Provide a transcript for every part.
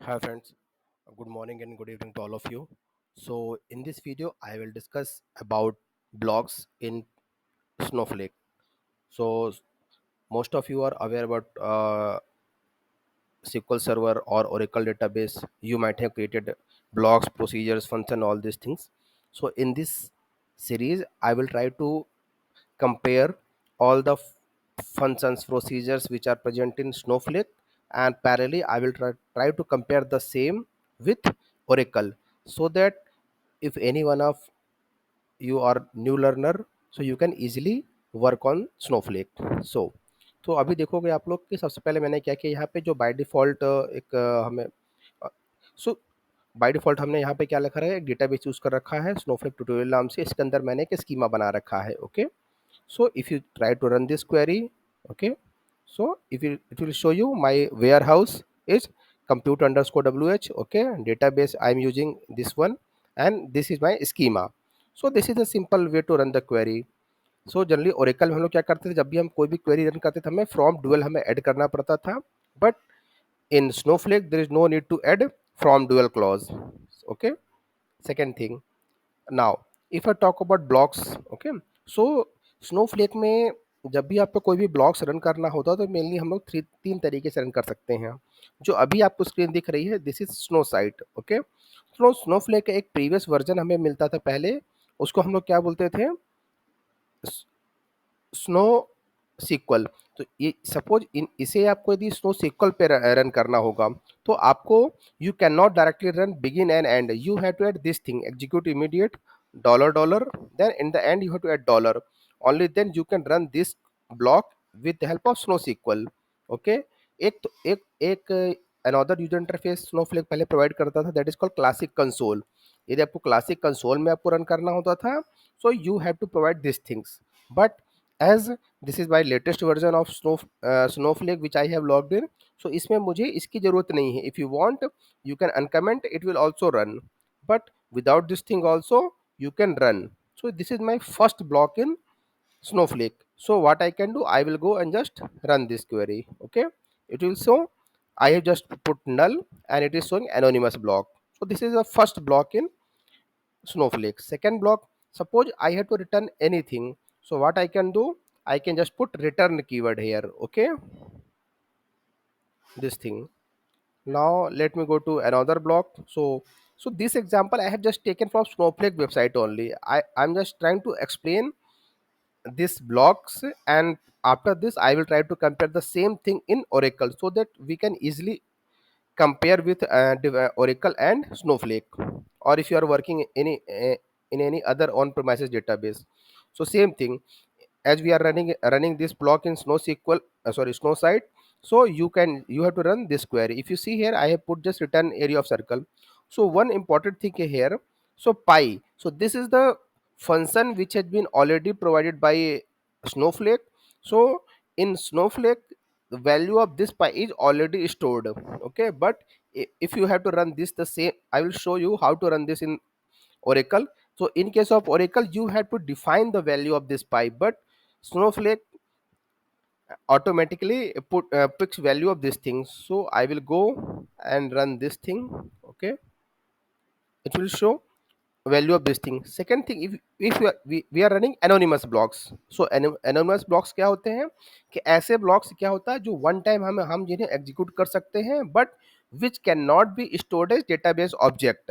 Hi friends, good morning and good evening to all of you. So in this video I will discuss about blocks in Snowflake. So most of you are aware about SQL Server or Oracle database. You might have created blocks, procedures, function, all these things. So in this series I will try to compare all the functions procedures which are present in Snowflake, and parallelly I will try to compare the same with Oracle, so that if any one of you are new learner, so you can easily work on Snowflake. So अभी देखोगे आप लोग कि सबसे पहले मैंने क्या किया, यहाँ पे जो बाय डिफ़ॉल्ट एक हमें सो बाय डिफ़ॉल्ट हमने यहाँ पे क्या लिखा है, एक डेटाबेस यूज़ कर रखा है स्नोफ्लेक ट्यूटोरियल नाम से। इसके अंदर मैंने एक स्कीमा बना रखा है। Okay, so if you try to run this query, okay, so if you, it will show you my warehouse is compute underscore wh. Okay, database I'm using this one, and this is my schema. So this is a simple way to run the query. So generally Oracle में हम लोग क्या करते थे, जब भी हम कोई भी क्वेरी रन करते थे हमें फ्रॉम डुअल हमें ऐड करना पड़ता था, but in Snowflake there is no need to add from dual clause. Okay, second thing, now if I talk about blocks, okay, so Snowflake में जब भी आपको कोई भी ब्लॉक्स रन करना होता है तो मेनली हम लोग तीन तरीके से रन कर सकते हैं। जो अभी आपको स्क्रीन दिख रही है, this is snow site. Okay, Snowflake का एक प्रीवियस वर्जन हमें मिलता था पहले, उसको हम लोग क्या बोलते थे, स्नो सीक्वल। तो ये सपोज इन इसे आपको यदि स्नो सीक्वल पे रन करना होगा तो आपको you can not directly run begin and end, you have to add this thing execute immediate dollar dollar, then in the end you have to add dollar, only then you can run this block with the help of SnowSQL. Okay, एक तो एक another user interface Snowflake पहले provide करता था, that is called classic console. यदि आपको classic console में आपको रन करना होता था, so you have to provide this things, but as this is my latest version of snowflake which I have logged in, so इसमें मुझे इसकी ज़रूरत नहीं है। if you want you can uncomment, it will also run, but without this thing also you can run. So this is my first block in Snowflake. So what I can do, I will go and just run this query. Okay, it will show I have just put null and it is showing anonymous block. So this is the first block in Snowflake. Second block, suppose I have to return anything, so what I can do, I can just put return keyword here. Okay, this thing. Now let me go to another block. So this example I have just taken from Snowflake website only. I'm just trying to explain these blocks, and after this I will try to compare the same thing in Oracle so that we can easily compare with Oracle and Snowflake, or if you are working in any other on-premises database. So same thing, as we are running this block in SnowSite. So you have to run this query. If you see here, I have put just return area of circle. So one important thing here, so pi. So this is the function which has been already provided by Snowflake. So in Snowflake, the value of this pi is already stored. Okay, but if you have to run this the same, I will show you how to run this in Oracle. So in case of Oracle, you have to define the value of this pi, but Snowflake automatically picks value of this thing. So I will go and run this thing. Okay, it will show value of this thing. Second thing, if we are running anonymous blocks, so anonymous blocks क्या होते हैं कि ऐसे blocks क्या होता है जो one time हम जिन्हें execute कर सकते हैं, but which cannot be stored as database object.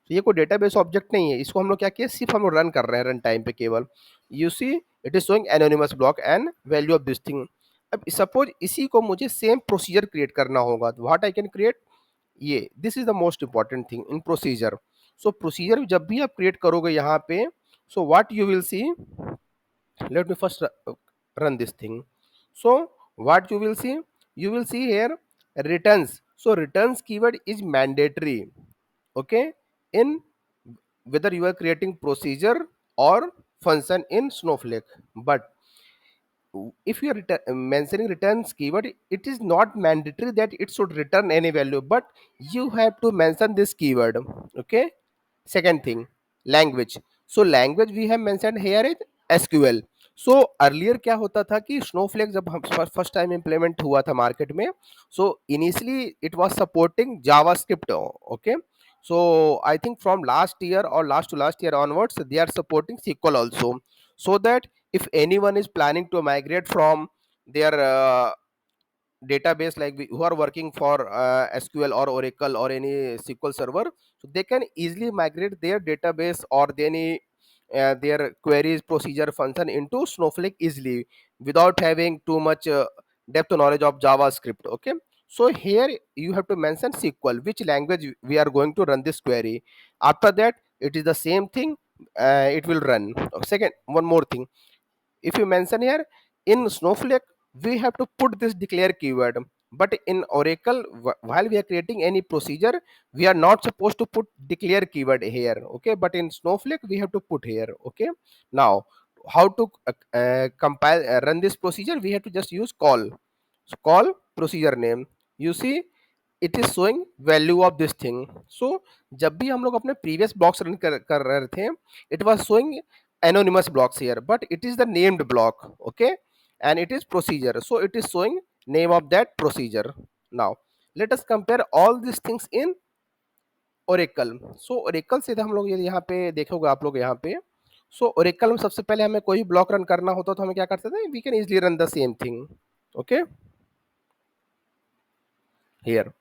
तो ये कोई database object नहीं है, इसको हम लोग क्या किया, सिर्फ हम लोग रन कर रहे हैं रन टाइम पे केवल। You see it is showing anonymous block and value of this thing. अब सपोज इसी को मुझे सेम प्रोसीजर क्रिएट करना होगा, तो व्हाट आई कैन क्रिएट, ये this is the most important thing in procedure. So procedure जब भी आप क्रिएट करोगे यहाँ पे, so what you will see, let me first run this thing. So what you will see here, returns. So returns keyword is mandatory, okay, in whether you are creating procedure or function in Snowflake. But if you are mentioning returns keyword, it is not mandatory that it should return any value, but you have to mention this keyword. Okay, second thing, language. So language we have mentioned here is SQL. So earlier क्या होता था कि Snowflake जब हम first time implement हुआ था market में, so initially it was supporting JavaScript, okay. So I think from last year or last to last year onwards, they are supporting SQL also, so that if anyone is planning to migrate from their database, like who are working for SQL or Oracle or any SQL server, so they can easily migrate their database or their queries, procedure, function into Snowflake easily without having too much depth knowledge of JavaScript. Okay, so here you have to mention SQL, which language we are going to run this query. After that, it is the same thing. It will run. Second, one more thing, if you mention here in Snowflake, we have to put this declare keyword, but in Oracle, while we are creating any procedure, we are not supposed to put declare keyword here, okay, but in Snowflake we have to put here. Okay, now how to compile run this procedure, we have to just use call. So call procedure name, you see it is showing value of this thing. So जब भी हम लोग अपने previous blocks run कर रहे थे, it was showing anonymous blocks here, but it is the named block, okay, and it is procedure, so it is showing name of that procedure. Now let us compare all these things in Oracle. So Oracle से हम लोग ये यहाँ पे देखोगे आप लोग यहाँ पे, so Oracle में सबसे पहले हमें कोई ब्लॉक रन करना होता तो हमें क्या करते थे, we can easily run the same thing. Okay, here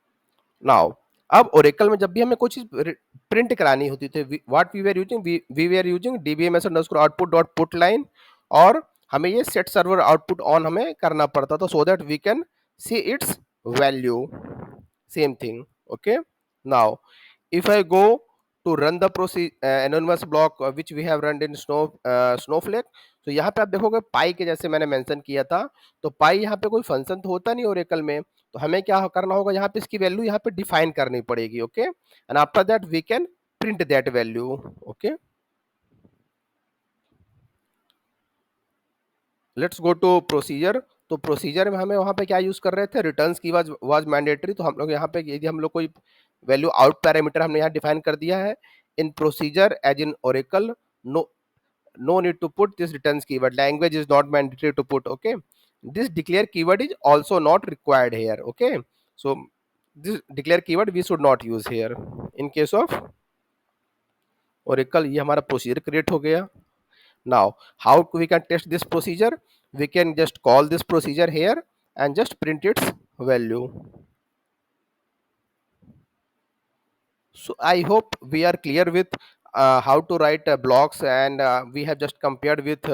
now अब ओरेकल में जब भी हमें कुछ चीज प्रिंट करानी होती थी, what we were using, we were using DBMS underscore output dot put line, और हमें ये सेट सर्वर आउटपुट ऑन हमें करना पड़ता था, so that we can see its value. Same thing. Okay, now if I go to run the anonymous block which we have run in snowflake, तो यहाँ पे आप देखोगे पाई के जैसे मैंने मेंशन किया था, तो पाई यहाँ पे कोई फंक्शन तो होता नहीं ओरेकल में, तो हमें क्या करना होगा, यहाँ पे इसकी वैल्यू यहाँ पे डिफाइन करनी पड़ेगी. Okay, and after that we can print that value. Okay, let's go to procedure. तो प्रोसीजर में हमें वहाँ पे क्या यूज कर रहे थे, रिटर्न्स की वाज मैंडेटरी, तो हम लोग यहाँ पे यदि हम लोग कोई वैल्यू आउट पैरामीटर हमने यहाँ डिफाइन कर दिया है in procedure as in Oracle, no no need to put this returns keyword, language is not mandatory to put. Okay, this declare keyword is also not required here. Okay, so this declare keyword we should not use here in case of Oracle. ये हमारा procedure create हो गया. Now how we can test this procedure, we can just call this procedure here and just print its value. So I hope we are clear with how to write blocks, and we have just compared with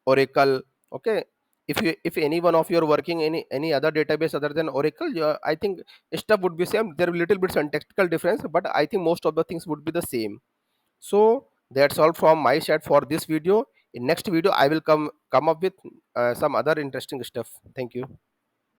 Oracle. Okay, if any one of you are working any other database other than Oracle, I think stuff would be same. There will be little bit some technical difference, but I think most of the things would be the same. So that's all from my side for this video. In next video, I will come up with some other interesting stuff. Thank you.